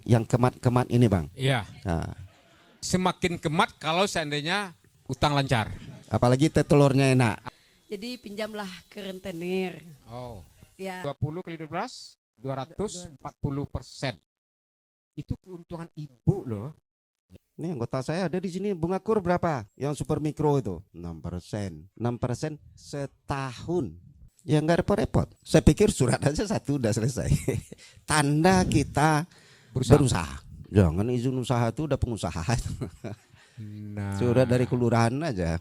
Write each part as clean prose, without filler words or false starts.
yang kemat-kemat ini Bang. Iya. Nah, Semakin kemat kalau seandainya utang lancar. apalagi telurnya enak. Jadi pinjamlah ke rentenir. Oh. Ya. 20 kali 12, 240%. Itu keuntungan ibu loh. Ini anggota saya ada di sini bunga kur berapa? Yang super mikro itu 6%. 6% setahun. Ya nggak repot-repot. Saya pikir surat aja satu udah selesai. Tanda kita berusaha. Jangan izin usaha itu udah pengusaha. Nah. Surat dari kelurahan aja.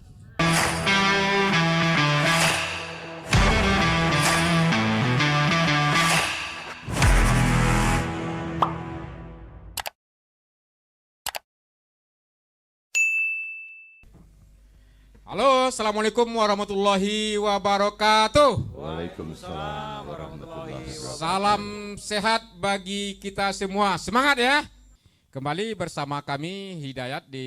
Halo, assalamualaikum warahmatullahi wabarakatuh. Waalaikumsalam warahmatullahi wabarakatuh. Salam sehat bagi kita semua. Semangat ya. Kembali bersama kami Hidayat di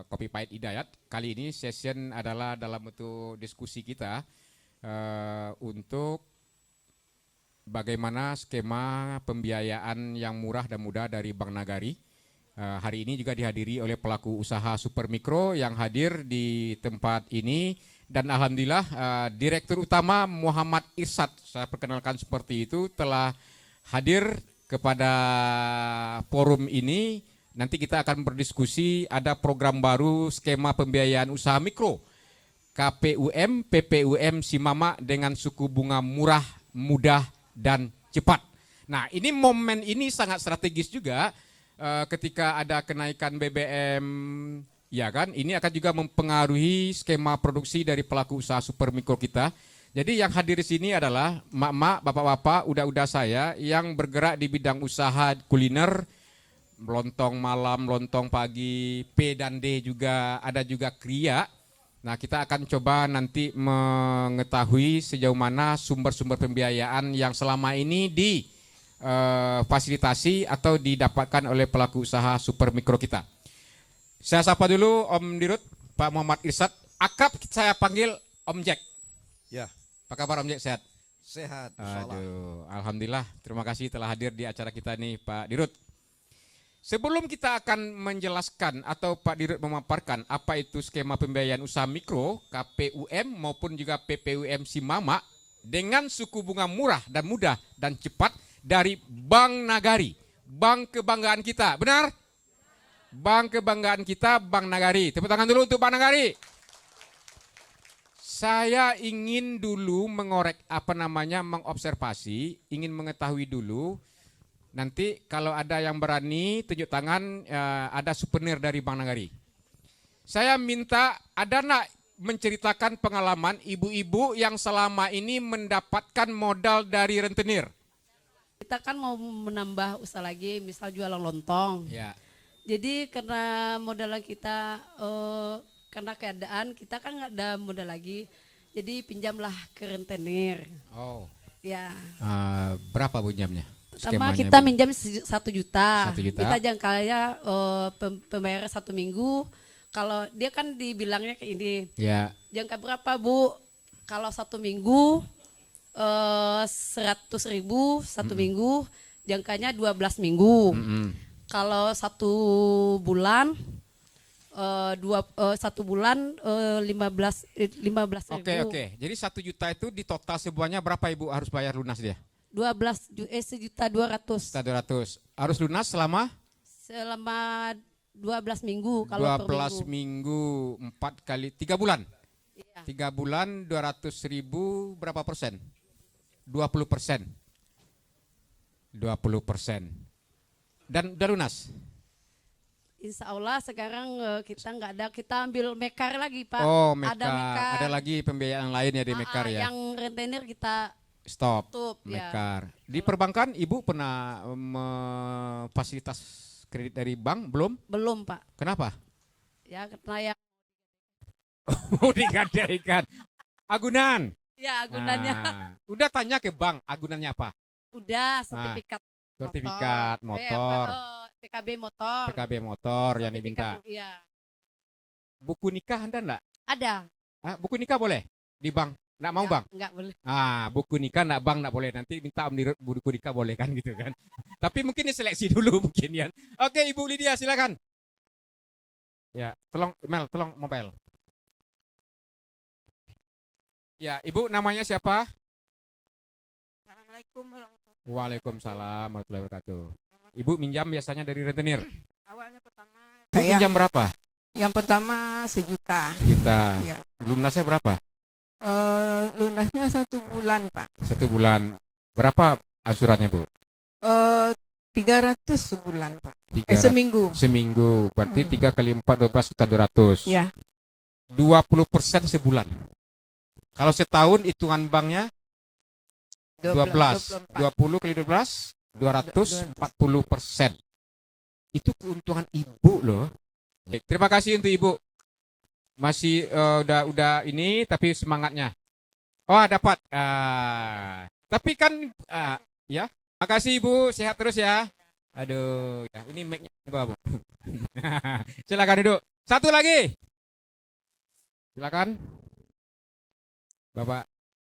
Kopi Pahit Hidayat. Kali ini session adalah dalam bentuk diskusi kita untuk bagaimana skema pembiayaan yang murah dan mudah dari Bank Nagari. Hari ini juga dihadiri oleh pelaku usaha super mikro yang hadir di tempat ini, dan alhamdulillah Direktur Utama Muhammad Irsad, saya perkenalkan seperti itu, telah hadir kepada forum ini. Nanti kita akan berdiskusi ada program baru skema pembiayaan usaha mikro KPUM, PPUM Simama dengan suku bunga murah, mudah dan cepat. Nah, ini momen ini sangat strategis juga. Ketika ada kenaikan BBM, ya kan, ini akan juga mempengaruhi skema produksi dari pelaku usaha super mikro kita. Jadi yang hadir di sini adalah mak-mak, bapak-bapak, udah saya yang bergerak di bidang usaha kuliner, lontong malam, lontong pagi, P dan D juga ada, juga kria. Nah, kita akan coba nanti mengetahui sejauh mana sumber-sumber pembiayaan yang selama ini fasilitasi atau didapatkan oleh pelaku usaha super mikro kita. Saya sapa dulu Om Dirut, Pak Muhammad Irsad. Akrab saya panggil Om Jack. Ya, Apa kabar Om Jack, sehat? sehat. Aduh, alhamdulillah. Terima kasih telah hadir di acara kita nih Pak Dirut. Sebelum kita akan menjelaskan atau Pak Dirut memaparkan apa itu skema pembiayaan usaha mikro, KPUM maupun juga PPUM Simama dengan suku bunga murah dan mudah dan cepat dari Bank Nagari, bank kebanggaan kita, benar? Bank kebanggaan kita, Bank Nagari. Tepuk tangan dulu untuk Bank Nagari. Saya ingin dulu mengobservasi, ingin mengetahui dulu. Nanti kalau ada yang berani tunjuk tangan, ada souvenir dari Bank Nagari. Saya minta ada nak menceritakan pengalaman ibu-ibu yang selama ini mendapatkan modal dari rentenir. Kita kan mau menambah usaha lagi, misal jualan lontong. Ya. Jadi karena modal kita, karena keadaan kita kan nggak ada modal lagi. Jadi pinjamlah ke rentenir. Oh. Ya. Berapa pinjamnya? Pertama Skemanya, kita Bu? minjam 1 juta. 1 juta. Kita jangkanya pembayaran 1 minggu. Kalau dia kan dibilangnya kayak ini. Ya. Jangka berapa Bu? Kalau 1 minggu 100.000 1 minggu, jangkanya 12 minggu. Kalau 1 bulan 1 bulan 15.000. Oke. Jadi 1 juta itu di total semuanya berapa Ibu harus bayar lunas dia? 1.200.000 1.200. Harus lunas selama selama 12 minggu kalau per 12 minggu 4 kali 3 bulan. Iya. 3 bulan 200.000 berapa persen? 20%. 20%. Dan udah lunas? Insya Allah sekarang kita nggak ada, kita ambil mekar lagi Pak. Oh, mekar. Ada mekar. Ada lagi pembiayaan lain ya di mekar ya? Yang rentenir kita Stop. tutup ya. Mekar. Di perbankan Ibu pernah fasilitas kredit dari bank belum? Belum Pak. Kenapa? Ya karena ya. Oh, digadaikan. Agunan. Ya agunannya. Udah tanya ke bank agunannya apa? Udah sertifikat. Sertifikat motor, PKB motor. PKB motor yang diminta. Iya. Buku nikah Anda enggak? Ada. Buku nikah boleh di bank Nggak mau bang? Nggak boleh. Buku nikah nggak bang nggak boleh. Nanti minta Om Dirut buku nikah boleh kan gitu kan. Tapi mungkin ini seleksi dulu mungkin ya. Oke Ibu Lydia silakan. Ya, tolong mobile. Ya, Ibu namanya siapa? Assalamualaikum warahmatullahi Waalaikumsalam warahmatullahi wabarakatuh. Ibu minjam biasanya dari rentenir. wabarakatuh. Awalnya pertama Ibu minjam berapa? yang pertama 1 juta. Kita. Ya. Lunasnya berapa? Lunasnya 1 bulan Pak. 1 bulan. Berapa asurannya Bu? 300 sebulan Pak. 300. Seminggu. Seminggu. Berarti 3 kali 4 12.200. Ya. 20% sebulan. Kalau setahun hitungan banknya 12. 20 kali 12 240%. Itu keuntungan Ibu loh. Baik, terima kasih untuk Ibu. Masih udah ini tapi semangatnya. Oh, dapat. Tapi kan ya. Makasih Ibu, sehat terus ya. Aduh, ya ini mic-nya Bu. Silakan duduk. Satu lagi. Silakan. Bapak.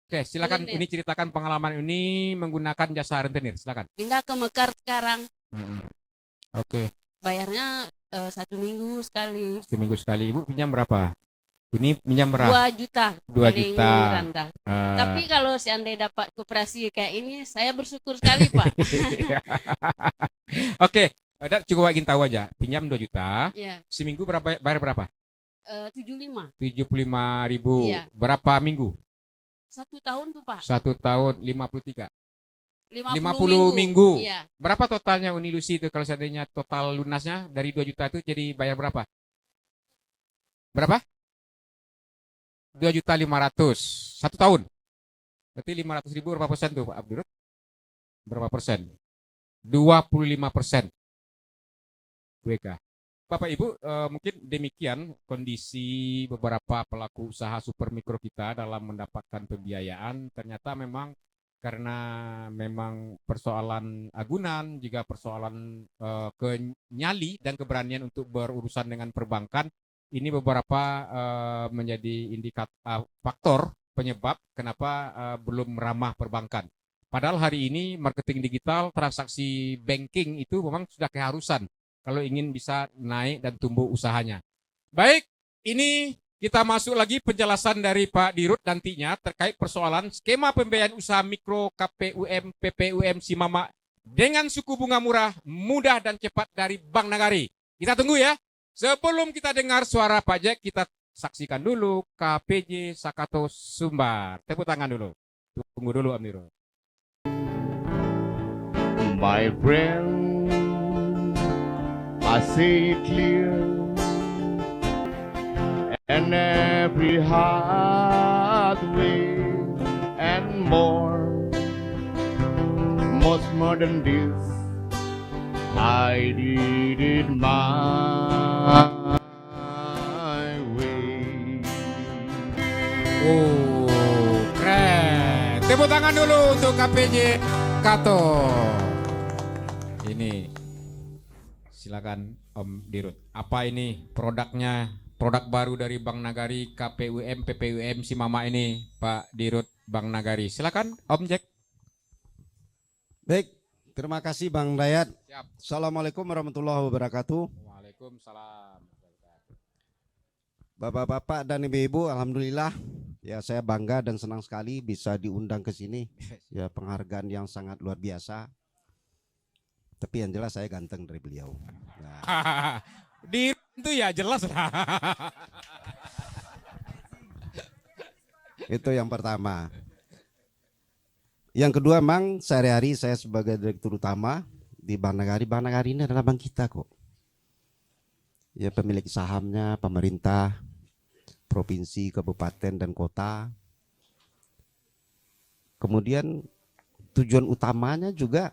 Oke, silakan Rentenir. ini ceritakan pengalaman ini menggunakan jasa rentenir. Silakan. Pindah ke Mekar sekarang. Oke, Bayarnya 1 minggu sekali. seminggu sekali. Ibu pinjam berapa? Ini pinjam berapa? 2 juta. 2 paling juta. rendah. Eh, Tapi kalau seandainya dapat koperasi kayak ini, saya bersyukur sekali Pak. Oke, ada cukup ingin tahu aja. Pinjam 2 juta. Ya, Seminggu berapa bayar berapa? 75. 75.000. Iya. Berapa minggu? 1 tahun tuh Pak. 1 tahun 53. 50 minggu. Iya. Berapa totalnya Unilusi itu kalau seandainya total lunasnya dari 2 juta itu jadi bayar berapa? Berapa? 2.500.000 1 tahun. Berarti 500.000 berapa persen tuh Pak Abdur? Berapa persen? 25%. WK. Bapak Ibu, mungkin demikian kondisi beberapa pelaku usaha super mikro kita dalam mendapatkan pembiayaan. Ternyata memang karena memang persoalan agunan, juga persoalan kenyali dan keberanian untuk berurusan dengan perbankan, ini beberapa menjadi faktor penyebab kenapa belum ramah perbankan. Padahal hari ini marketing digital, transaksi banking itu memang sudah keharusan kalau ingin bisa naik dan tumbuh usahanya. Baik, ini kita masuk lagi penjelasan dari Pak Dirut nantinya terkait persoalan skema pembiayaan usaha mikro KPUM PPUM Simama dengan suku bunga murah, mudah dan cepat dari Bank Nagari. Kita tunggu ya. Sebelum kita dengar suara Pak Jack, kita saksikan dulu KPJ Sakato Sumbar. Tepuk tangan dulu. Tunggu dulu Om Dirut. My friend, I see it clear, and every heartway and more, much more than this, I did it my way. Oh, keren. Tepuk tangan dulu untuk KPJ Kato. Ini silakan Om Dirut. Apa ini produknya, produk baru dari Bank Nagari KPUM PPUM Simama ini, Pak Dirut Bank Nagari. Silakan Om Jack. Baik, terima kasih Bang Dayat. Siap. Assalamualaikum warahmatullahi wabarakatuh. Waalaikumsalam. Bapak-bapak dan ibu-ibu, alhamdulillah ya saya bangga dan senang sekali bisa diundang ke sini. Ya penghargaan yang sangat luar biasa. Tapi yang jelas saya ganteng dari beliau. Nah, Dirut itu ya jelas lah. itu yang pertama. Yang kedua, Mang, sehari-hari saya sebagai direktur utama di Bank Nagari. Bank Nagari ini adalah bank kita kok. Ya pemilik sahamnya pemerintah, provinsi, kabupaten, dan kota. Kemudian tujuan utamanya juga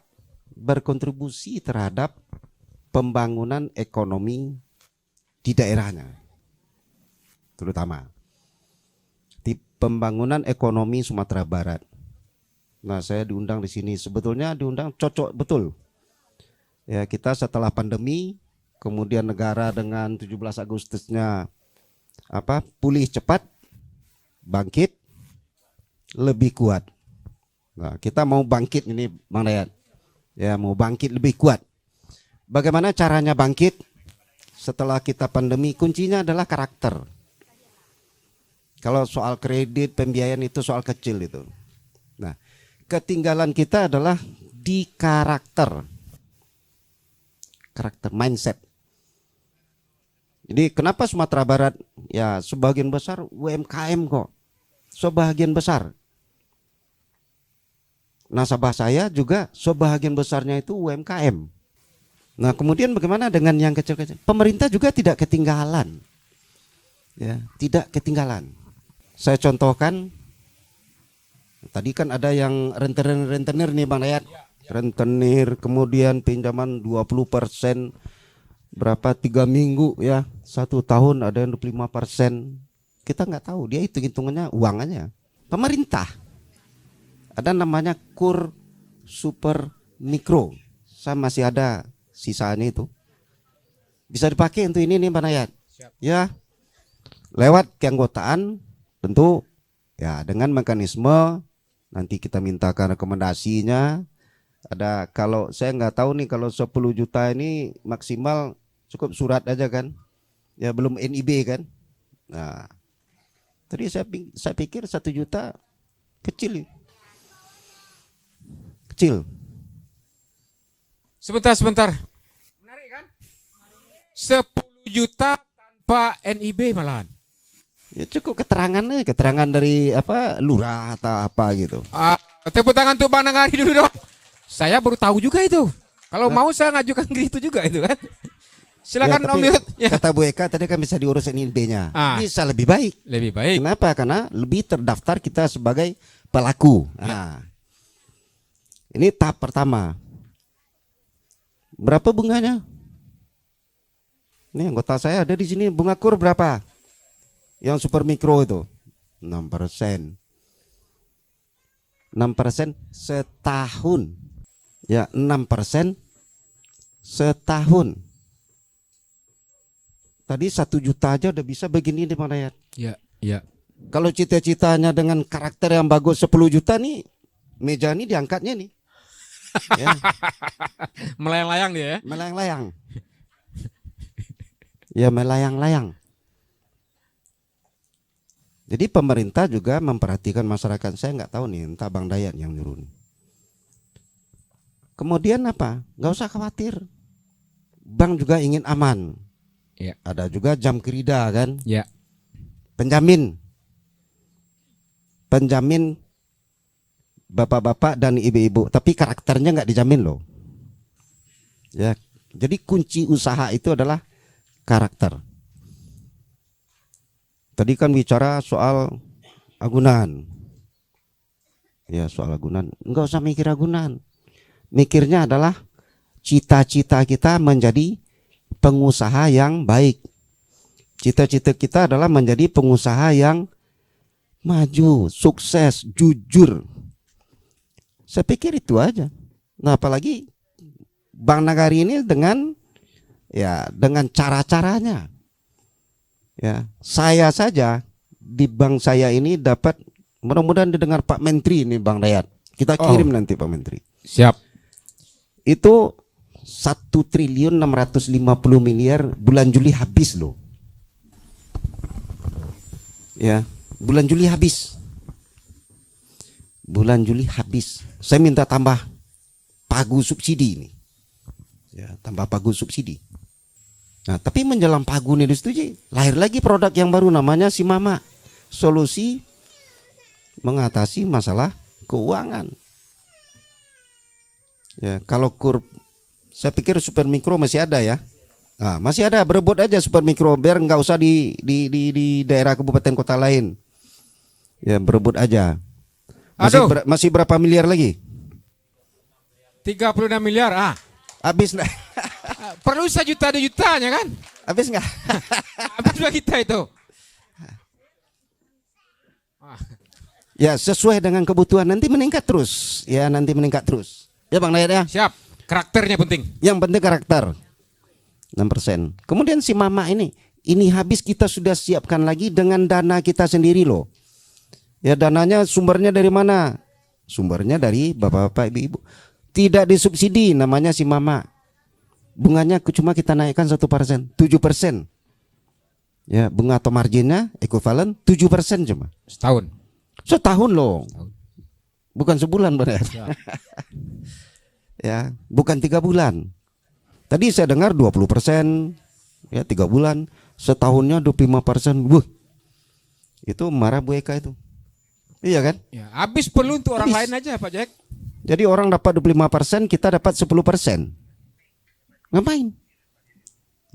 berkontribusi terhadap pembangunan ekonomi di daerahnya, terutama di pembangunan ekonomi Sumatera Barat. Nah, saya diundang di sini, sebetulnya diundang cocok betul. Ya, kita setelah pandemi, kemudian negara dengan 17 Agustusnya pulih cepat, bangkit, lebih kuat. Nah, kita mau bangkit ini Bang Dayat. Ya, mau bangkit lebih kuat. Bagaimana caranya bangkit setelah kita pandemi? Kuncinya adalah karakter. Kalau soal kredit, pembiayaan itu soal kecil itu. Nah, ketinggalan kita adalah di karakter. Karakter, mindset. Jadi kenapa Sumatera Barat? Ya sebagian besar UMKM kok. Sebagian besar. Nasabah saya juga sebagian besarnya itu UMKM. Nah kemudian bagaimana dengan yang kecil-kecil? Pemerintah juga tidak ketinggalan. Ya, tidak ketinggalan. Saya contohkan. Tadi kan ada yang rentenir nih Bang Dayat. Rentenir, kemudian pinjaman 20%. Berapa 3 minggu ya, 1 tahun ada yang 25%. Kita nggak tahu, dia hitungannya uangannya. Pemerintah ada namanya KUR Super Mikro. Saya masih ada sisanya itu. Bisa dipakai untuk ini nih Bang Dayat. Ya, lewat keanggotaan tentu ya dengan mekanisme nanti kita mintakan rekomendasinya. Ada, kalau saya nggak tahu nih, kalau 10 juta ini maksimal cukup surat aja kan, ya belum NIB kan. Nah tadi saya pikir 1 juta kecil. Sebentar. Menarik kan? 10 juta tanpa NIB malahan. Ya cukup keterangan dari apa lurah atau apa gitu. Tepuk tangan untuk Bang Nagari dulu dong. Saya baru tahu juga itu. Kalau mau saya ngajukan gitu juga itu kan. Silakan ya, Om Yud. Ya. Kata Bu Eka tadi kan bisa diurus NIB-nya. Bisa lebih baik. Lebih baik. Kenapa? Karena lebih terdaftar kita sebagai pelaku. Nah, ini tahap pertama. Berapa bunganya? Ini anggota saya ada di sini. Bunga KUR berapa? Yang super mikro itu 6%. 6% setahun. Ya, 6% setahun. Tadi 1 juta aja udah bisa begini di Bang Dayat. Ya. Kalau cita-citanya dengan karakter yang bagus 10 juta nih, meja ini diangkatnya nih. Ya, Melayang-layang dia ya. melayang-layang. Ya, melayang-layang. Jadi pemerintah juga memperhatikan masyarakat. Saya nggak tahu nih, entah Bang Dayat yang nyuruh nih. Kemudian apa? Nggak usah khawatir. Bank juga ingin aman. Ya. Ada juga jam kerida kan. Ya. Penjamin bapak-bapak dan ibu-ibu, tapi karakternya nggak dijamin loh. Ya, jadi kunci usaha itu adalah karakter. Tadi kan bicara soal agunan. Ya, soal agunan. Nggak usah mikir agunan. Mikirnya adalah cita-cita kita menjadi pengusaha yang baik. Cita-cita kita adalah menjadi pengusaha yang maju, sukses, jujur. Saya pikir itu aja. Nah, apalagi Bang Nagari ini dengan cara-caranya. Ya, saya saja di bank saya ini dapat, mudah-mudahan didengar Pak Menteri ini Bang Dayat. Kita kirim nanti Pak Menteri. Siap. Itu 1.650 miliar bulan Juli habis loh. Ya, bulan Juli habis. Bulan Juli habis. Saya minta tambah pagu subsidi ini. Ya, tambah pagu subsidi. Nah, tapi menjelang pagu ini disetujui, lahir lagi produk yang baru namanya Si Mama. Solusi mengatasi masalah keuangan. Ya, kalau KUR, saya pikir super mikro masih ada ya. Nah, masih ada, berebut aja super mikro biar nggak usah di daerah kabupaten kota lain. Ya, berebut aja. Masih berapa miliar lagi? 36 miliar. Habis nggak? Perlu 1 juta ada jutanya kan? Habis nggak? Habis lah kita itu. Ya, sesuai dengan kebutuhan, nanti meningkat terus. Ya, nanti meningkat terus. Ya Bang Dayat ya. Siap. Karakternya penting. Yang penting karakter. 6%. Kemudian Si Mama ini habis kita sudah siapkan lagi dengan dana kita sendiri loh. Ya dananya sumbernya dari mana? Sumbernya dari bapak-bapak ibu-ibu. Tidak disubsidi, namanya si mama. Bunganya cuma kita naikkan 1%, 7%. Ya bunga atau marginnya ekuivalen 7% cuma. Setahun. Setahun loh. Bukan sebulan benar. Ya, bukan 3 bulan. Tadi saya dengar 20%, ya 3 bulan, setahunnya 25%. Wuh. Itu marah Bu Eka itu. Iya kan? Ya, habis perlu untuk orang Habis. lain aja Pak Jack. Jadi orang dapat 25%, kita dapat 10%. Ngapain?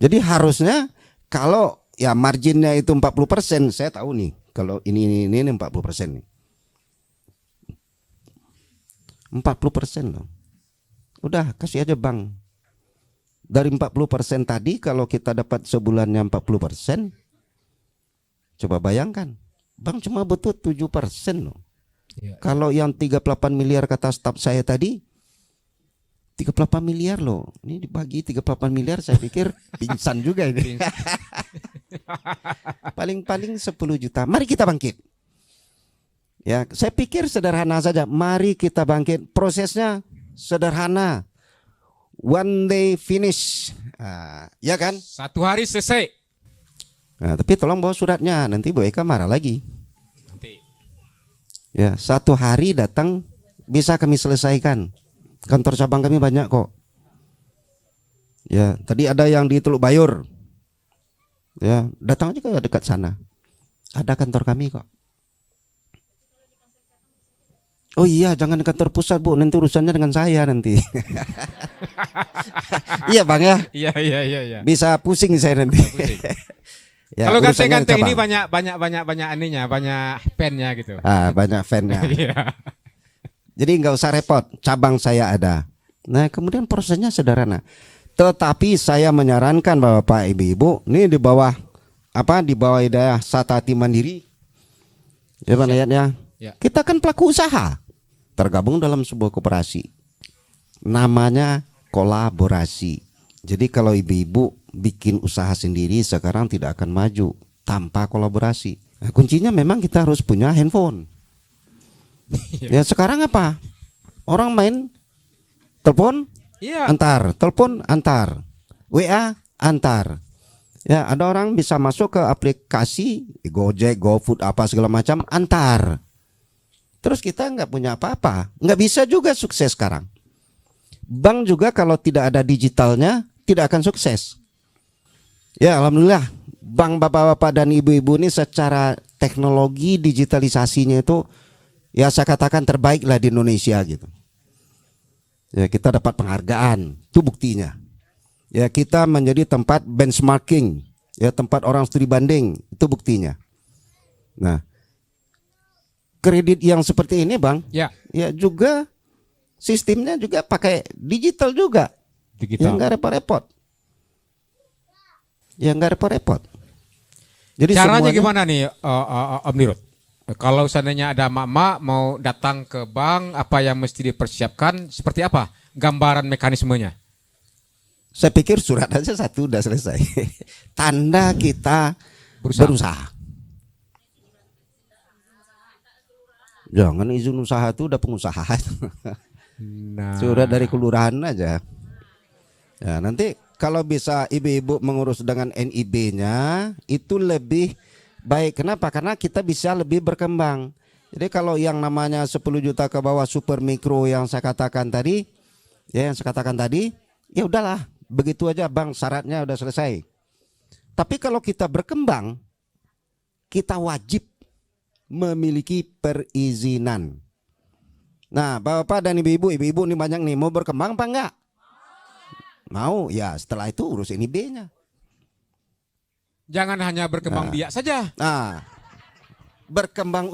Jadi harusnya kalau ya marginnya itu 40%, saya tahu nih kalau ini 40% nih. 40% loh. Udah kasih aja bank. Dari 40% tadi kalau kita dapat sebulannya 40%, coba bayangkan. Bank cuma butuh 7% loh. Ya. Kalau yang 38 miliar kata staf saya tadi, 38 miliar loh. Ini dibagi 38 miliar saya pikir pingsan juga ini. Paling-paling 10 juta. Mari kita bangkit. Ya, saya pikir sederhana saja. Mari kita bangkit. Prosesnya sederhana. One day finish. Ya kan? 1 hari selesai. Nah, tapi tolong bawa suratnya. Nanti Bu Eka marah lagi. Nanti. Ya, 1 hari datang bisa kami selesaikan. Kantor cabang kami banyak kok. Ya, tadi ada yang di Teluk Bayur. Ya, datang aja ke dekat sana. Ada kantor kami kok. Oh iya, jangan di kantor pusat Bu, nanti urusannya dengan saya nanti. Iya Bang ya, Iya. bisa pusing saya nanti. Ya, Kalau urusannya ganteng-ganteng ini cabang. banyak ininya, banyak pennya gitu. Banyak fan-nya. Iya. Jadi nggak usah repot, cabang saya ada. Nah kemudian prosesnya sederhana. Tetapi saya menyarankan Bapak Ibu, ini di bawah di bawah hidayah Satati Mandiri. Ya Pak ayatnya. Ya. Kita kan pelaku usaha, tergabung dalam sebuah koperasi. Namanya kolaborasi. Jadi kalau ibu-ibu bikin usaha sendiri sekarang tidak akan maju tanpa kolaborasi. Nah, kuncinya memang kita harus punya handphone. Ya sekarang apa? Orang main telepon Iya. antar, telepon antar, WA antar. Ya ada orang bisa masuk ke aplikasi Gojek, GoFood apa segala macam antar. Terus kita nggak punya apa-apa, nggak bisa juga sukses sekarang. Bank juga kalau tidak ada digitalnya tidak akan sukses. Ya alhamdulillah, bank bapak-bapak dan ibu-ibu ini secara teknologi digitalisasinya itu ya saya katakan terbaik lah di Indonesia gitu. Ya kita dapat penghargaan, itu buktinya. Ya kita menjadi tempat benchmarking, ya tempat orang studi banding, itu buktinya. Nah, kredit yang seperti ini Bang, Ya. ya juga sistemnya juga pakai digital juga. Ya Digital. nggak repot-repot. Ya nggak repot-repot. Jadi Caranya semuanya- gimana nih Om Dirut? Kalau seandainya ada mak-mak mau datang ke bank, apa yang mesti dipersiapkan? Seperti apa gambaran mekanismenya? Saya pikir surat aja satu udah selesai. Tanda kita berusaha. Jangan izin usaha itu udah pengusaha. Nah, Surat dari kelurahan aja. Ya, nanti kalau bisa ibu-ibu mengurus dengan NIB-nya itu lebih baik. Kenapa? Karena kita bisa lebih berkembang. Jadi kalau yang namanya 10 juta ke bawah super mikro yang saya katakan tadi, ya ya udahlah, begitu aja Bang, syaratnya udah selesai. Tapi kalau kita berkembang, kita wajib memiliki perizinan. Nah, Bapak dan Ibu-ibu ini banyak nih mau berkembang apa enggak? Mau, ya setelah itu urus NIB-nya. jangan hanya berkembang biak saja. Nah, berkembang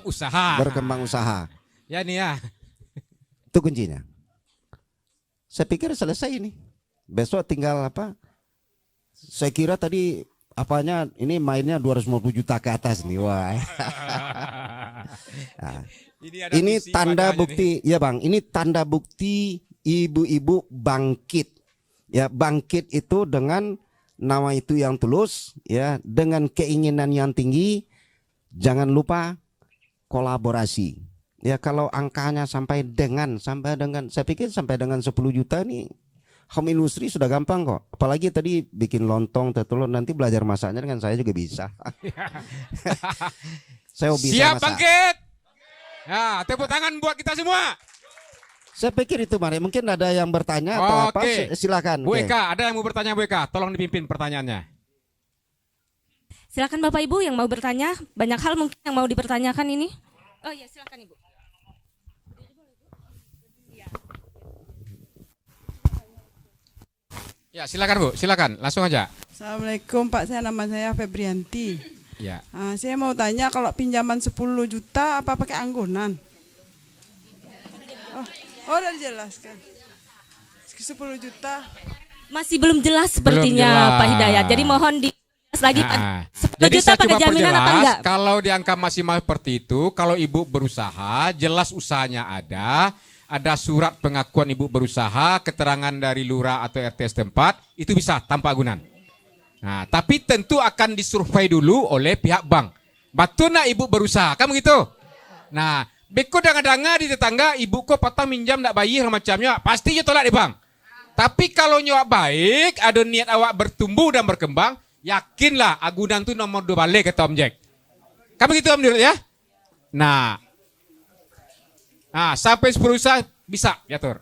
usaha. Berkembang usaha. Ya nih ya. Itu kuncinya. Saya pikir selesai ini. Besok tinggal apa? Saya kira tadi apanya ini mainnya 250 juta ke atas nih. Wah. Nah, ada ini misi tanda ibadahnya bukti, ya Bang. Ini tanda bukti ibu-ibu bangkit. Ya, bangkit itu dengan nama itu yang tulus, ya, dengan keinginan yang tinggi. Jangan lupa kolaborasi. Ya kalau angkanya sampai dengan saya pikir sampai dengan 10 juta ini home industry sudah gampang kok. Apalagi tadi bikin lontong, telur, nanti belajar masaknya dengan saya juga bisa. Saya bisa Siap masak. bangkit. Ya, tepuk tangan buat kita semua. Saya pikir itu Mari. Mungkin ada yang bertanya atau apa? Oke. Silakan. Bu Oke. Eka, ada yang mau bertanya Bu Eka? Tolong dipimpin pertanyaannya. Silakan Bapak Ibu yang mau bertanya, banyak hal mungkin yang mau dipertanyakan ini. Oh iya, silakan Ibu. Ya, silakan Bu, silakan. Langsung aja. Assalamualaikum Pak, nama saya Febrianti. Ya. Saya mau tanya kalau pinjaman 10 juta apa pakai anggunan? Oh udah dijelaskan. 10 juta. Masih belum jelas sepertinya jelas. Pak Hidayat. Jadi mohon di lagi Pak. Nah, 10 jadi juta saya pakai coba jaminan apa perjelas, enggak? kalau di angka maksimal seperti itu, kalau ibu berusaha, jelas usahanya ada surat pengakuan ibu berusaha, keterangan dari lurah atau RT setempat, itu bisa tanpa agunan. Nah, tapi tentu akan disurvei dulu oleh pihak bank. Betul nak ibu berusaha, kan begitu? Nah, beko danga-danga di tetangga, ibu kok patah minjam nak bayar macamnya, pasti dia tolak di bank. Tapi kalau nyawak baik, ada niat awak bertumbuh dan berkembang, yakinlah agunan itu nomor 2 balik kata Om Jack. Kan begitu Om Dirut ya? Nah, sampai 10 usaha bisa diatur.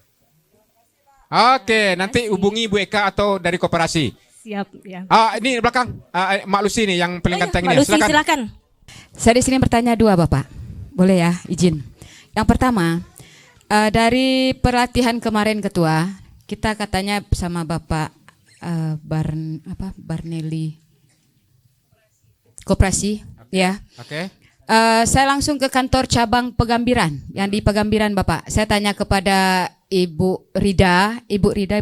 Oke, nanti hubungi Bu Eka atau dari koperasi. Siap ya. Ini belakang Mak Lucy nih yang paling ganteng Mbak ini. Lucy, silakan. Saya di sini bertanya 2 Bapak, boleh ya izin. Yang pertama, dari pelatihan kemarin Ketua, kita katanya bersama Bapak Barneli Koperasi, ya. Oke. Saya langsung ke kantor cabang Pegambiran, yang di Pegambiran Bapak. Saya tanya kepada Ibu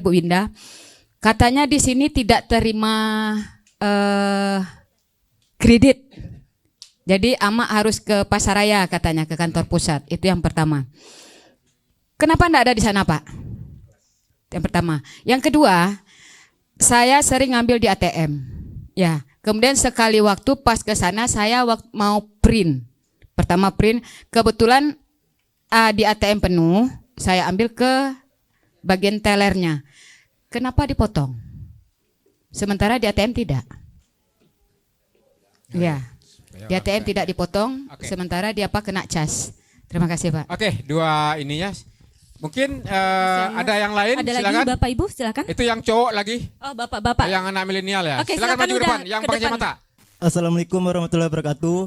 Winda, katanya di sini tidak terima kredit. Jadi Ama harus ke Pasaraya katanya, ke kantor pusat. Itu yang pertama. Kenapa enggak ada di sana Pak? Yang pertama. Yang kedua, saya sering ngambil di ATM. Ya, kemudian sekali waktu pas ke sana saya mau print. Pertama print, kebetulan di ATM penuh, saya ambil ke bagian tellernya. Kenapa dipotong? Sementara di ATM tidak. Ya. Di ATM tidak dipotong, sementara dia kena cas. Terima kasih Pak. Oke, 2 ininya. Mungkin ada yang lain, Ada silakan. lagi Bapak Ibu, silakan. Itu yang cowok lagi. Oh, Bapak-bapak. Yang anak milenial ya. Oke, silakan silakan maju ke udah depan yang ke pakai depan. kacamata. Assalamualaikum warahmatullahi wabarakatuh.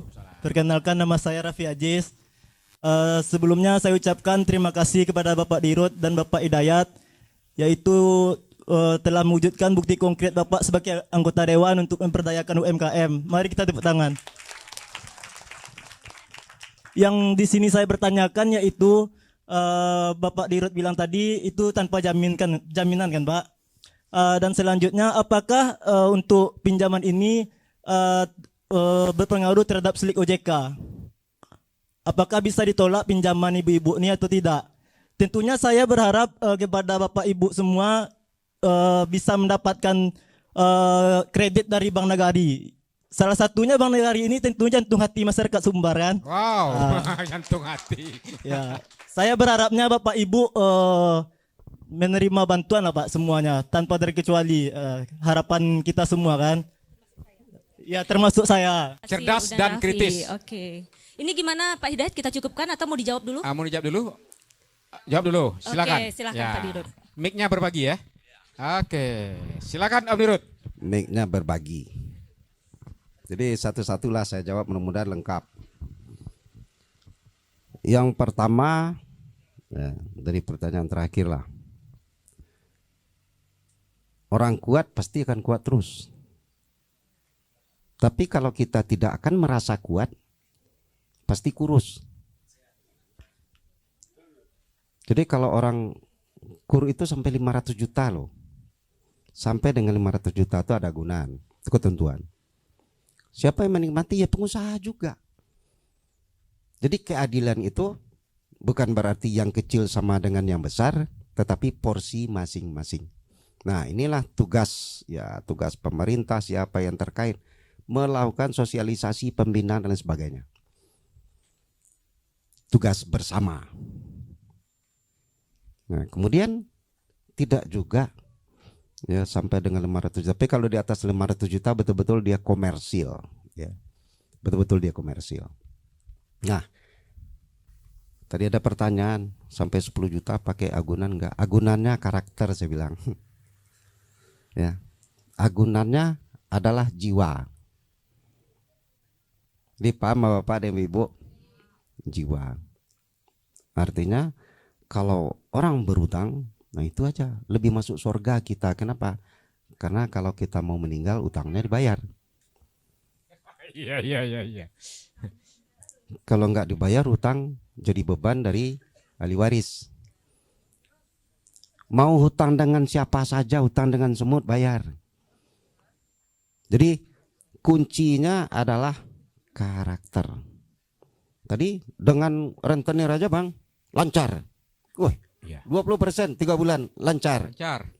Perkenalkan, nama saya Raffi Aziz. Sebelumnya saya ucapkan terima kasih kepada Bapak Dirut dan Bapak Hidayat, yaitu telah mewujudkan bukti konkret Bapak sebagai anggota Dewan untuk memperdayakan UMKM. Mari kita tepuk tangan. Yang di sini saya bertanyakan yaitu Bapak Dirut bilang tadi itu tanpa jaminan kan Pak. Dan selanjutnya apakah untuk pinjaman ini berpengaruh terhadap selik OJK? Apakah bisa ditolak pinjaman ibu-ibu ini atau tidak? Tentunya saya berharap kepada Bapak Ibu semua bisa mendapatkan kredit dari Bank Nagari. Salah satunya Bank Nagari ini tentunya jantung hati masyarakat Sumbar kan. Wow, jantung hati. Ya, saya berharapnya Bapak Ibu menerima bantuan lah Pak semuanya tanpa terkecuali, harapan kita semua kan. Ya termasuk saya. Cerdas Udah, dan Raffi. kritis. Oke. Ini gimana Pak Hidayat, kita cukupkan atau mau dijawab dulu? Mau dijawab dulu? Jawab dulu, silakan. Oke, silakan Pak Dirut. Mic-nya berbagi ya. Oke, silakan Om Dirut. Mic-nya berbagi. Jadi satu-satulah saya jawab, mudah-mudahan lengkap. Yang pertama, ya, dari pertanyaan terakhir lah. Orang kuat pasti akan kuat terus. Tapi kalau kita tidak akan merasa kuat, pasti kurus. Jadi kalau orang kur itu sampai 500 juta loh. Sampai dengan 500 juta itu ada agunan, itu ketentuan. Siapa yang menikmati? Ya pengusaha juga. Jadi keadilan itu bukan berarti yang kecil sama dengan yang besar, tetapi porsi masing-masing. Nah, inilah tugas pemerintah, siapa yang terkait, melakukan sosialisasi, pembinaan dan sebagainya. tugas bersama. Nah, kemudian tidak juga ya sampai dengan 500 juta. Tapi kalau di atas 500 juta betul-betul dia komersil, ya. Betul-betul dia komersil. Nah, tadi ada pertanyaan sampai 10 juta pakai agunan enggak? Agunannya karakter saya bilang. Ya. Agunannya adalah jiwa. Jadi paham Bapak dan Ibu? Jiwa. Artinya kalau orang berutang, nah itu aja lebih masuk surga kita. Kenapa? Karena kalau kita mau meninggal utangnya dibayar. Iya. Kalau nggak dibayar utang jadi beban dari ahli waris. Mau hutang dengan siapa saja, hutang dengan semut bayar. Jadi kuncinya adalah karakter. Tadi dengan rentenir aja Bang, lancar. Wih, Iya. 20% 3 bulan lancar. Lancar.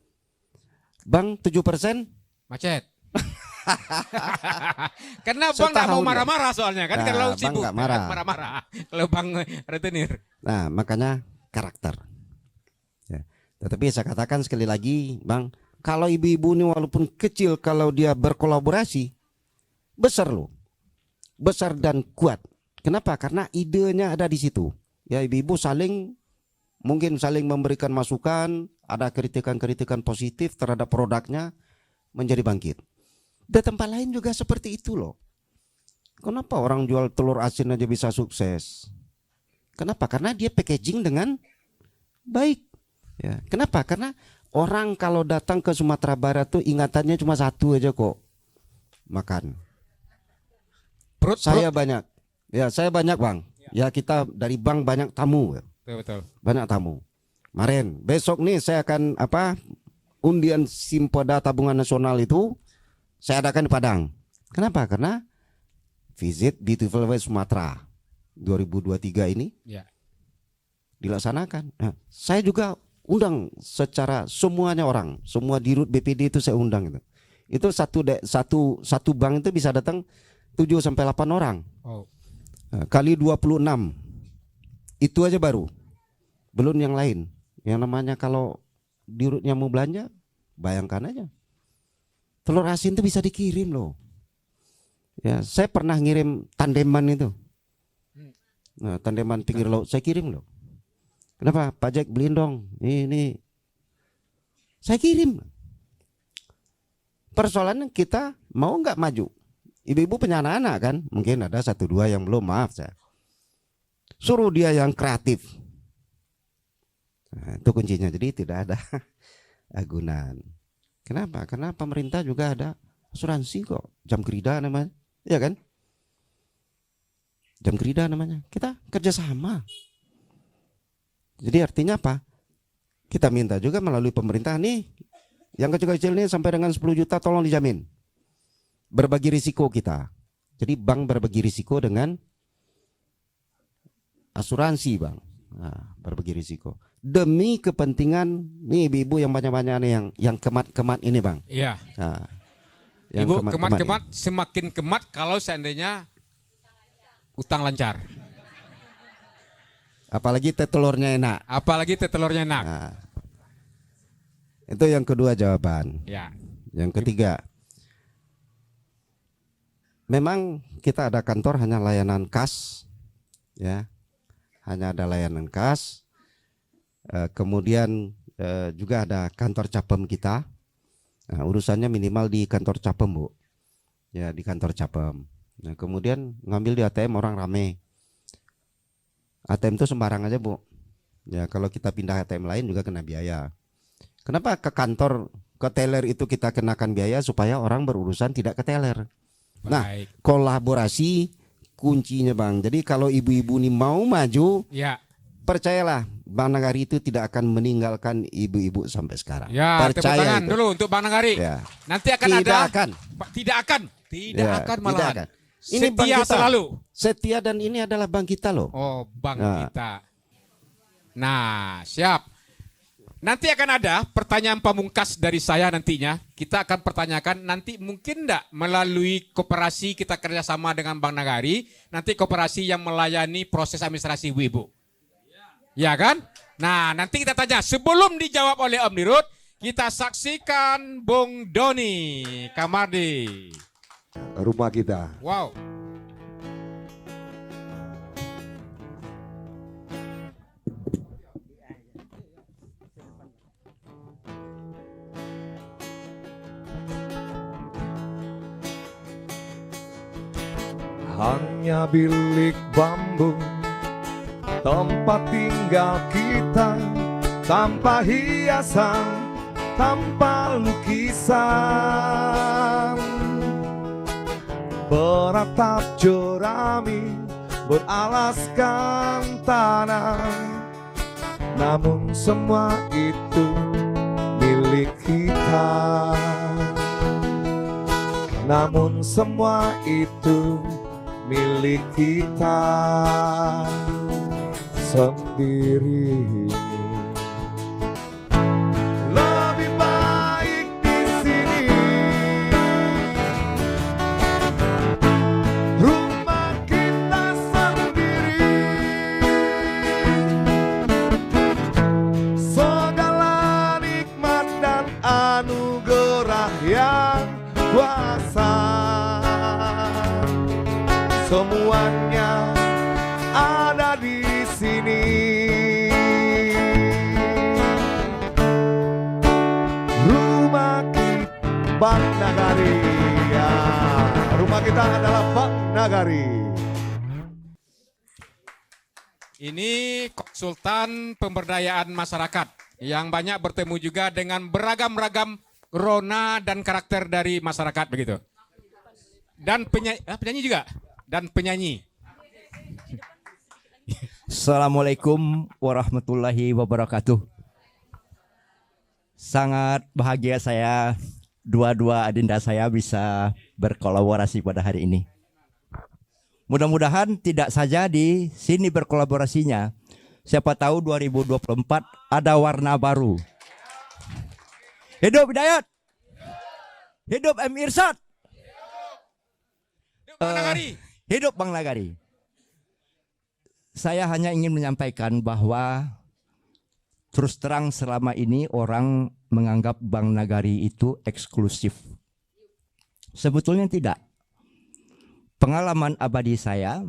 Bang 7% Macet. Karena Bang nggak mau Setahun ya? marah-marah soalnya kan, Nah, kalau Bang sibuk nggak marah. marah-marah. Kalau Bang retenir. Nah, makanya karakter. Ya. Tetapi saya katakan sekali lagi, Bang, kalau ibu-ibu ini walaupun kecil, kalau dia berkolaborasi, besar loh. Besar dan kuat. Kenapa? Karena idenya ada di situ. Ya, ibu-ibu mungkin saling memberikan masukan, ada kritikan-kritikan positif terhadap produknya, menjadi bangkit. Di tempat lain juga seperti itu loh. Kenapa orang jual telur asin aja bisa sukses? Kenapa? Karena dia packaging dengan baik. Ya. Kenapa? Karena orang kalau datang ke Sumatera Barat tuh ingatannya cuma satu aja kok, makan. Saya banyak. Ya, saya banyak Bang. Ya, kita dari bank banyak tamu. Betul. Banyak tamu. Kemarin, besok nih saya akan undian Simpoda Tabungan Nasional itu saya adakan di Padang. Kenapa? Karena visit Beautiful Way Sumatera 2023 ini Ya. dilaksanakan. Nah, saya juga undang secara semuanya orang, semua dirut BPD itu saya undang itu. Itu satu bank itu bisa datang 7 sampai 8 orang. Oh. Nah, kali 26. Itu aja baru. Belum yang lain. Yang namanya kalau dirutnya mau belanja, bayangkan aja. Telur asin itu bisa dikirim loh. Ya, saya pernah ngirim tandeman itu. Nah, tandeman pinggir laut saya kirim loh. Kenapa? Pak Jack beliin dong. Ini. Saya kirim. Persoalannya kita mau nggak maju. Ibu-ibu punya anak-anak kan? Mungkin ada 1-2 yang belum, maaf saya. Suruh dia yang kreatif. Nah, itu kuncinya. Jadi tidak ada agunan. Kenapa? Karena pemerintah juga ada asuransi kok. Jam kerja namanya. Ya kan? Jam kerja namanya. Kita kerjasama. Jadi artinya apa? Kita minta juga melalui pemerintah nih. Yang kecil-kecil nih sampai dengan 10 juta tolong dijamin. Berbagi risiko kita. Jadi bank berbagi risiko dengan asuransi Bang. Nah, berbagi risiko. Demi kepentingan nih ibu-ibu yang banyak-banyak nih yang kemat-kemat ini Bang. Iya. Nah, yang Ibu kemat-kemat kemat semakin kemat kalau seandainya utang lancar. Apalagi teh telurnya enak. Apalagi teh telurnya enak. Nah, itu yang kedua jawaban. Ya. Yang ketiga, memang kita ada kantor hanya layanan kas, ya, hanya ada layanan kas. Kemudian juga ada kantor capem kita. Nah, urusannya minimal di kantor capem Bu, ya di kantor capem. Nah, kemudian ngambil di ATM orang rame. ATM itu sembarang aja Bu. Ya kalau kita pindah ATM lain juga kena biaya. Kenapa ke kantor ke teller itu kita kenakan biaya supaya orang berurusan tidak ke teller. Nah, Baik. kolaborasi kuncinya Bang. Jadi kalau ibu-ibu ini mau maju, Ya. percayalah Bang Nagari itu tidak akan meninggalkan ibu-ibu sampai sekarang. Ya, tepuk Percaya tangan itu. dulu untuk Bang Nagari. Ya. Nanti akan Tidak ada akan. Tidak akan. Tidak Ya, akan tidak malahan. akan. Ini bank Setia kita. selalu. Setia dan ini adalah bank kita loh. Oh, bank Nah. kita. Nah, siap. Nanti akan ada pertanyaan pamungkas dari saya nantinya. Kita akan pertanyakan nanti mungkin enggak melalui koperasi kita kerjasama dengan Bank Nagari, nanti koperasi yang melayani proses administrasi ibu-ibu. Ya kan? Nah, nanti kita tanya. Sebelum dijawab oleh Om Dirut, kita saksikan Bung Doni Kamardi. Rumah kita. Wow. Hanya bilik bambu, tempat tinggal kita, tanpa hiasan, tanpa lukisan. Beratap jerami, beralaskan tanah, namun semua itu milik kita. Namun semua itu milik kita sendiri. Lebih baik di sini, rumah kita sendiri. Segala nikmat dan anugerah yang kuasa, semuanya ada di sini. Rumah kita Bank Nagari, ya, rumah kita adalah Bank Nagari. Ini konsultan pemberdayaan masyarakat yang banyak bertemu juga dengan beragam-ragam rona dan karakter dari masyarakat begitu. Dan penyanyi juga. Dan penyanyi. Assalamualaikum warahmatullahi wabarakatuh. Sangat bahagia saya dua-dua adinda saya bisa berkolaborasi pada hari ini. Mudah-mudahan tidak saja di sini berkolaborasinya. Siapa tahu 2024 ada warna baru. Hidup Hidayat. Hidup M. Irsad. Hidup Bank Nagari. Saya hanya ingin menyampaikan bahwa terus terang selama ini orang menganggap Bank Nagari itu eksklusif. Sebetulnya tidak. Pengalaman abadi saya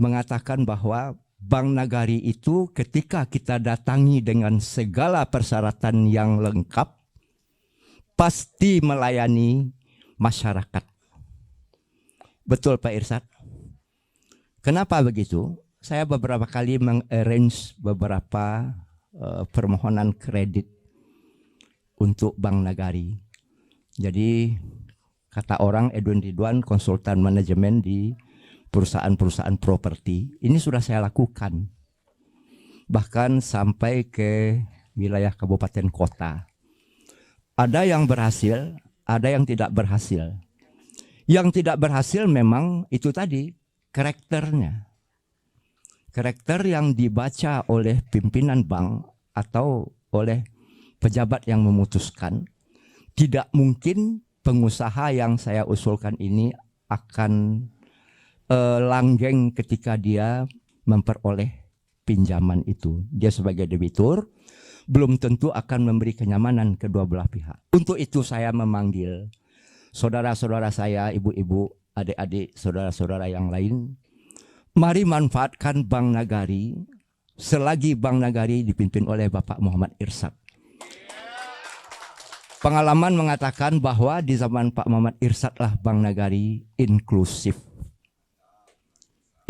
mengatakan bahwa Bank Nagari itu ketika kita datangi dengan segala persyaratan yang lengkap, pasti melayani masyarakat. Betul Pak Irsad. Kenapa begitu? Saya beberapa kali mengarrange beberapa permohonan kredit untuk Bank Nagari. Jadi kata orang Edwin Ridwan, konsultan manajemen di perusahaan-perusahaan properti, ini sudah saya lakukan. Bahkan sampai ke wilayah kabupaten kota. Ada yang berhasil, ada yang tidak berhasil. Yang tidak berhasil memang itu tadi, karakternya. Karakter yang dibaca oleh pimpinan bank atau oleh pejabat yang memutuskan, tidak mungkin pengusaha yang saya usulkan ini akan langgeng ketika dia memperoleh pinjaman itu. Dia sebagai debitur belum tentu akan memberi kenyamanan kedua belah pihak. Untuk itu saya memanggil saudara-saudara saya, ibu-ibu, adik-adik, saudara-saudara yang lain, mari manfaatkan Bank Nagari selagi Bank Nagari dipimpin oleh Bapak Muhammad Irsad. Pengalaman mengatakan bahwa di zaman Pak Muhammad Irsad lah Bank Nagari inklusif.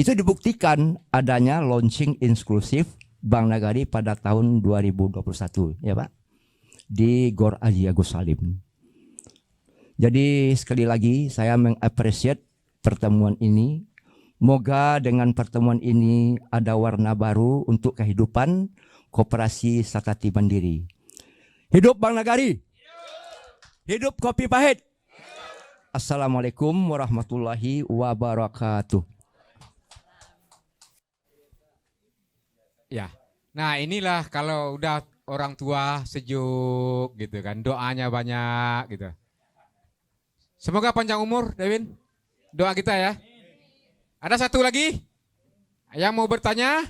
Itu dibuktikan adanya launching inklusif Bank Nagari pada tahun 2021, ya Pak, di Gor Haji Agus Salim. Jadi sekali lagi saya mengapresiasi pertemuan ini. Moga dengan pertemuan ini ada warna baru untuk kehidupan Koperasi Sakati Mandiri. Hidup Bank Nagari. Hidup Kopi Pahit. Assalamualaikum warahmatullahi wabarakatuh. Ya. Nah, inilah kalau udah orang tua sejuk gitu kan, doanya banyak gitu. Semoga panjang umur, Dewin. Doa kita ya. Ada satu lagi yang mau bertanya?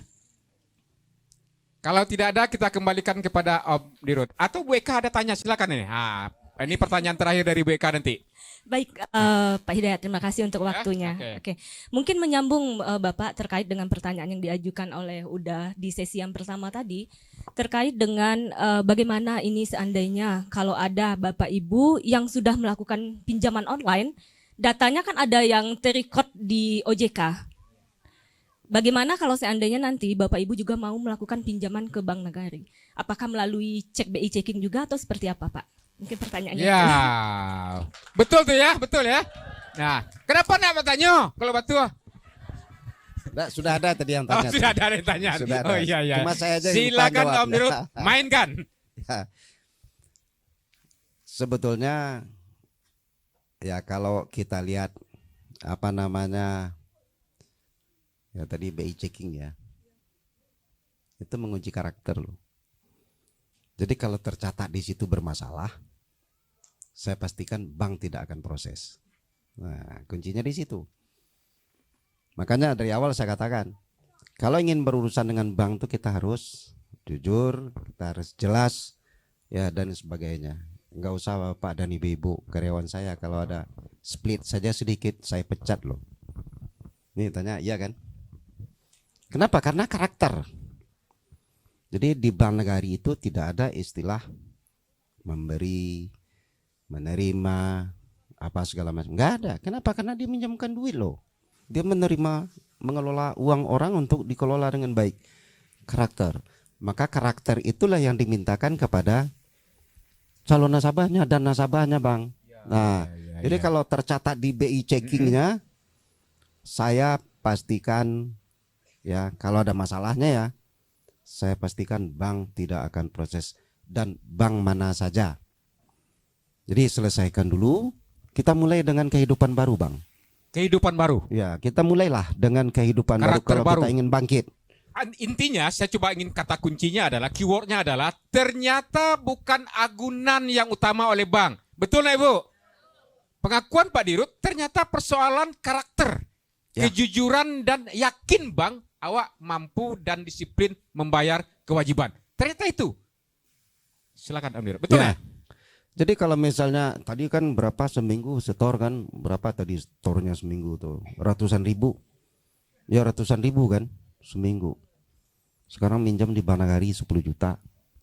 Kalau tidak ada, kita kembalikan kepada Om Dirut. Atau Bu Eka ada tanya, silakan ini. Ini pertanyaan terakhir dari Bu Eka nanti. Baik, Pak Hidayat, terima kasih untuk waktunya. Oke. Mungkin menyambung Bapak terkait dengan pertanyaan yang diajukan oleh Uda di sesi yang pertama tadi, terkait dengan bagaimana ini seandainya kalau ada Bapak Ibu yang sudah melakukan pinjaman online, datanya kan ada yang terrecord di OJK. Bagaimana kalau seandainya nanti Bapak Ibu juga mau melakukan pinjaman ke Bank Nagari? Apakah melalui cek BI checking juga atau seperti apa, Pak? Mungkin pertanyaannya. Ya, betul tuh ya, betul ya. Nah, kenapa nak bertanya kalau batu? Nah, sudah ada tadi yang tanya. Sudah ada yang tanya. Sudah ada. Oh iya iya. Cuma saya aja yang silakan lupa Om Dirut, jawabnya. mainkan. Ya. Sebetulnya ya kalau kita lihat apa namanya ya tadi BI checking ya, itu menguji karakter loh. Jadi kalau tercatat di situ bermasalah, saya pastikan bank tidak akan proses. Nah, kuncinya di situ. Makanya dari awal saya katakan, kalau ingin berurusan dengan bank tuh kita harus jujur, kita harus jelas, ya dan sebagainya. Enggak usah Pak dan Ibu karyawan saya kalau ada split saja sedikit saya pecat loh. Nih tanya, iya kan? Kenapa? Karena karakter. Jadi di Bank Nagari itu tidak ada istilah memberi, menerima, apa segala macam. Enggak ada. Kenapa? Karena dia minjamkan duit loh. Dia menerima, mengelola uang orang untuk dikelola dengan baik. Karakter. Maka karakter itulah yang dimintakan kepada calon nasabahnya dan nasabahnya, Bang. Nah, jadi kalau tercatat di BI checkingnya, saya pastikan ya kalau ada masalahnya ya, saya pastikan bank tidak akan proses dan bank mana saja. Jadi selesaikan dulu, kita mulai dengan kehidupan baru, Bang. Kehidupan baru. Ya, kita mulailah dengan kehidupan baru kalau baru. kita ingin bangkit. Intinya saya coba ingin kata kuncinya adalah keywordnya adalah ternyata bukan agunan yang utama oleh bank. Betul nggak Ibu? Pengakuan Pak Dirut ternyata persoalan karakter, kejujuran dan yakin bank awak mampu dan disiplin membayar kewajiban. Ternyata itu. Silakan Om Dirut. Betul ya? Jadi kalau misalnya tadi kan berapa seminggu setor kan, berapa tadi setornya seminggu tuh? Ratusan ribu. Ya ratusan ribu kan seminggu. Sekarang minjam di Bank Nagari 10 juta.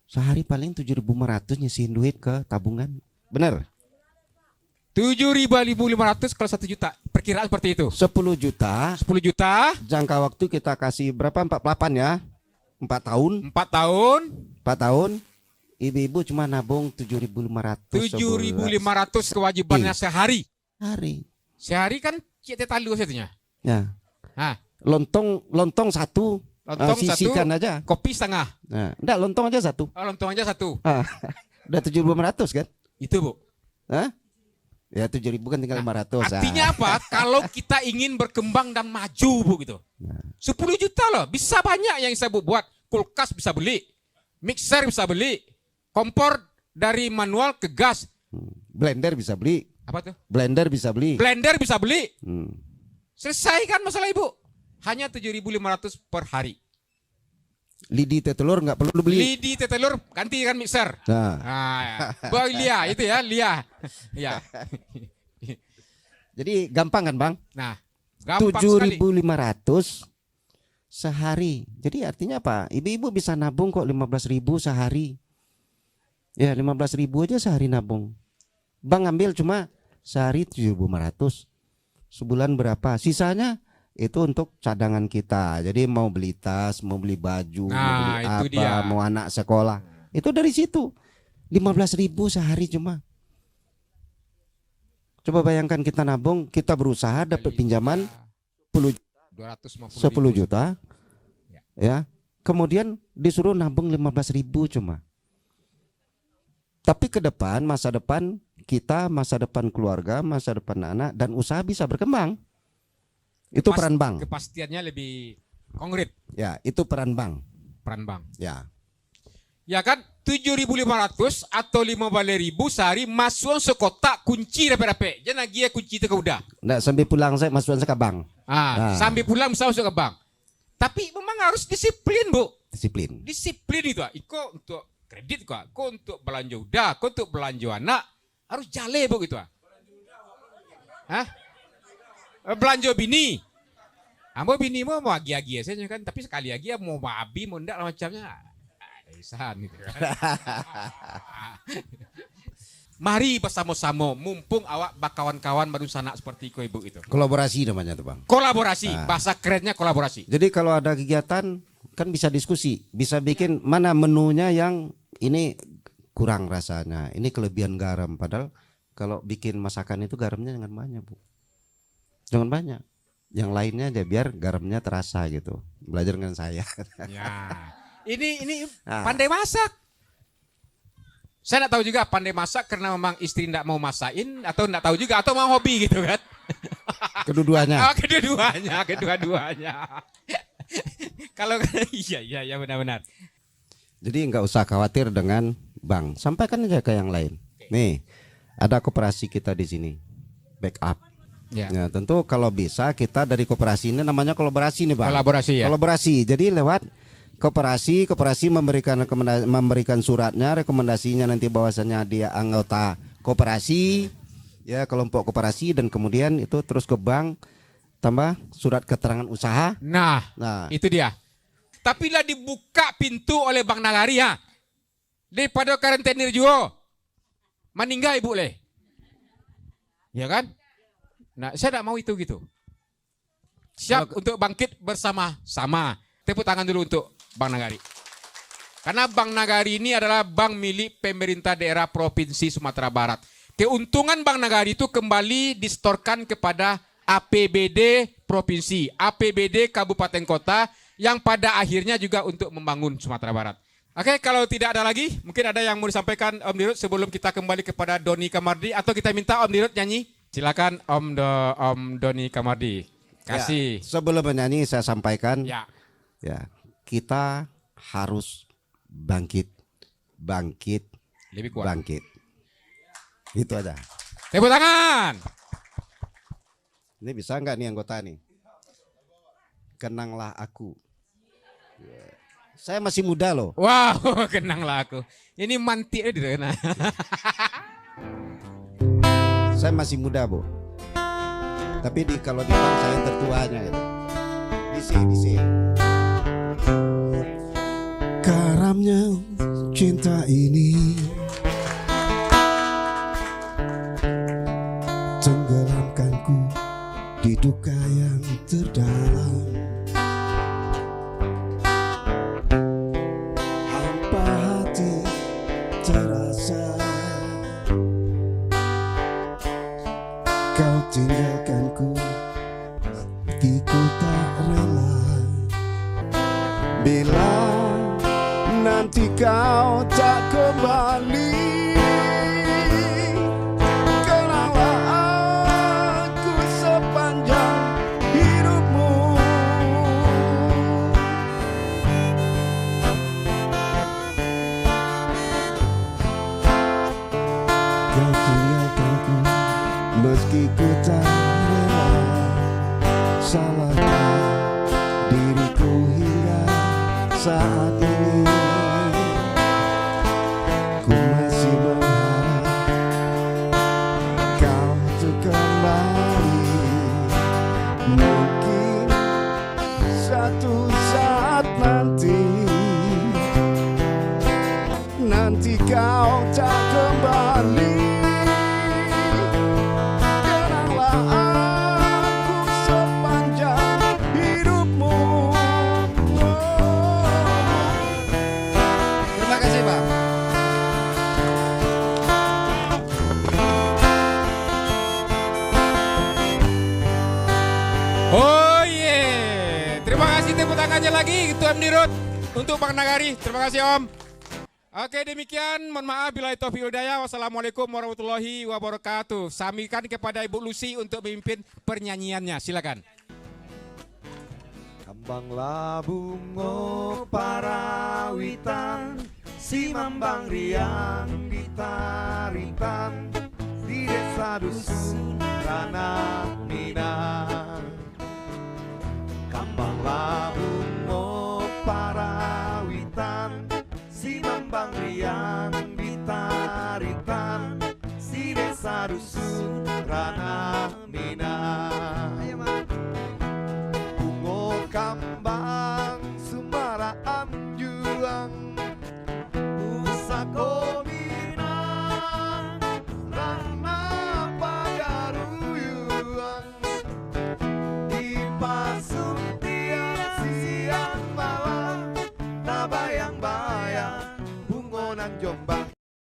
Sehari paling 7.500 nyisihin duit ke tabungan. Benar? 7.500 kalau 1 juta. Perkiraan seperti itu. 10 juta. 10 juta. Jangka waktu kita kasih berapa? 48 ya. 4 tahun. 4 tahun. 4 tahun. Ibu-ibu cuma nabung 7.500. 7.500 kewajibannya sehari. Hari. Sehari kan kita talu satunya. Ya. Nah. Lontong satu. Lontong sisihkan satu, aja. kopi setengah. Nah, enggak, lontong aja satu. Oh, lontong aja satu. Udah 7.500 kan? Itu Bu. Hah? Ya 7.000 kan tinggal 500. Artinya apa? Kalau kita ingin berkembang dan maju Bu gitu. 10 juta loh, bisa banyak yang saya buat. Kulkas bisa beli, mixer bisa beli, kompor dari manual ke gas. Blender bisa beli. Apa tuh? Blender bisa beli. Blender bisa beli. Selesai kan masalah Ibu. Hanya 7.500 per hari. Lidi telur nggak perlu beli. Lidi telur ganti kan mixer. Nah. Boy Lia itu ya, Lia. Ya. Jadi gampang kan, Bang? Nah, gampang sekali. 7.500 sehari. Jadi artinya apa? Ibu-ibu bisa nabung kok 15.000 sehari. Ya, 15.000 aja sehari nabung. Bang ambil cuma sehari 7.500. Sebulan berapa? Sisanya itu untuk cadangan kita. Jadi mau beli tas, mau beli baju, mau beli itu apa, dia. mau anak sekolah. Itu dari situ. 15.000 sehari cuma. Coba bayangkan kita nabung, kita berusaha dapat pinjaman 10 juta. Ya. Kemudian disuruh nabung 15.000 cuma. Tapi ke depan, masa depan kita, masa depan keluarga, masa depan anak dan usaha bisa berkembang. Itu peran bank. Kepastiannya lebih konkret. Ya, itu peran bank. Peran bank. Ya. Ya kan, 7.500 atau 15.000 sehari masuk sekotak kunci dapat. Jangan lagi kunci itu ke udah. Nggak, sampai pulang saya masukkan ke bank. Sampai pulang bisa masuk ke bank. Tapi memang harus disiplin, Bu. Disiplin itu. Iko untuk kredit kok, kok untuk belanja udah, kok untuk belanja anak harus jale, Bu gitu. Belanja bini. Mau bini mau agi-agi saja kan, tapi sekali lagi ya mau babi mau ndak macamnya. Isan gitu kan. Mari bersama-sama, mumpung awak kawan-kawan baru sanak seperti ibu itu. Kolaborasi namanya tuh Bang. Kolaborasi, bahasa kerennya kolaborasi. Jadi kalau ada kegiatan kan bisa diskusi, bisa bikin mana menunya yang ini kurang rasanya, ini kelebihan garam. Padahal kalau bikin masakan itu garamnya jangan banyak, Bu. Jangan banyak. Yang lainnya aja biar garamnya terasa gitu. Belajar dengan saya. Ya. Ini pandai masak. Saya enggak tahu juga pandai masak karena memang istri enggak mau masakin atau enggak tahu juga atau mau hobi gitu kan. Kedua-duanya. Kedua-duanya. Kalau iya benar-benar. Jadi enggak usah khawatir dengan bank. Sampaikan aja ke yang lain. Nih, ada koperasi kita di sini. Backup. Ya. Ya, tentu kalau bisa kita dari koperasi ini namanya kolaborasi nih Bang. Kolaborasi ya. Kolaborasi. Jadi lewat koperasi memberikan suratnya, rekomendasinya nanti bahwasannya dia anggota koperasi, ya kelompok koperasi, dan kemudian itu terus ke bank tambah surat keterangan usaha. Nah, itu dia. Tapi lah dibuka pintu oleh Bank Nagari ya. Daripada karantinir juga. Meninggal ibu leh. Ya kan? Nah, saya tidak mau itu gitu. Siap untuk bangkit bersama-sama. Tepuk tangan dulu untuk Bank Nagari. Karena Bank Nagari ini adalah bank milik pemerintah daerah Provinsi Sumatera Barat. Keuntungan Bank Nagari itu kembali disetorkan kepada APBD Provinsi, APBD Kabupaten Kota, yang pada akhirnya juga untuk membangun Sumatera Barat. Oke, kalau tidak ada lagi, mungkin ada yang mau disampaikan Om Dirut sebelum kita kembali kepada Doni Kamardi, atau kita minta Om Dirut nyanyi? Silakan Om Doni Kamardi. Kasih. Ya, sebelum menyanyi saya sampaikan. Ya, kita harus bangkit, lebih kuat. bangkit. Itu aja. Tepuk tangan. Ini bisa nggak nih anggota nih? Kenanglah aku. Saya masih muda loh. Wow, kenanglah aku. Ini mantik gitu kan. Saya masih muda, Bu. Tapi kalau di bank saya yang tertuanya gitu. Di sini. Karamnya cinta ini tenggelamkanku di duka yang terdalam. Hampa hati terasa, kau tinggalkanku, ku tak rela. Bila nanti kau tak kembali, kenanglah aku sepanjang hidupmu. Kau tinggalkanku meski ku tak rela. Salahkah diriku hingga saat ini? Ku masih berharap kau untuk kembali. Mungkin satu saat nanti kau tak kembali. Kenanglah aku sepanjang hidupmu. Terima kasih, Bang. Oh yeah. Terima kasih, tepuk tangannya lagi itu Om Dirut untuk Bank Nagari. Terima kasih Om. Oke, demikian, mohon maaf bila itu hidayah. Wassalamualaikum warahmatullahi wabarakatuh. Samikan kepada Ibu Lucy untuk memimpin pernyanyiannya. Silakan. Kembanglah bunga parawitan si Mambang Riang ditarikan di desa dusun Tanah Minang. Kambang Labungo Parawitan, si Mambang Riang ditarikan si desa dusun Tanah Minang. Bungo Kambang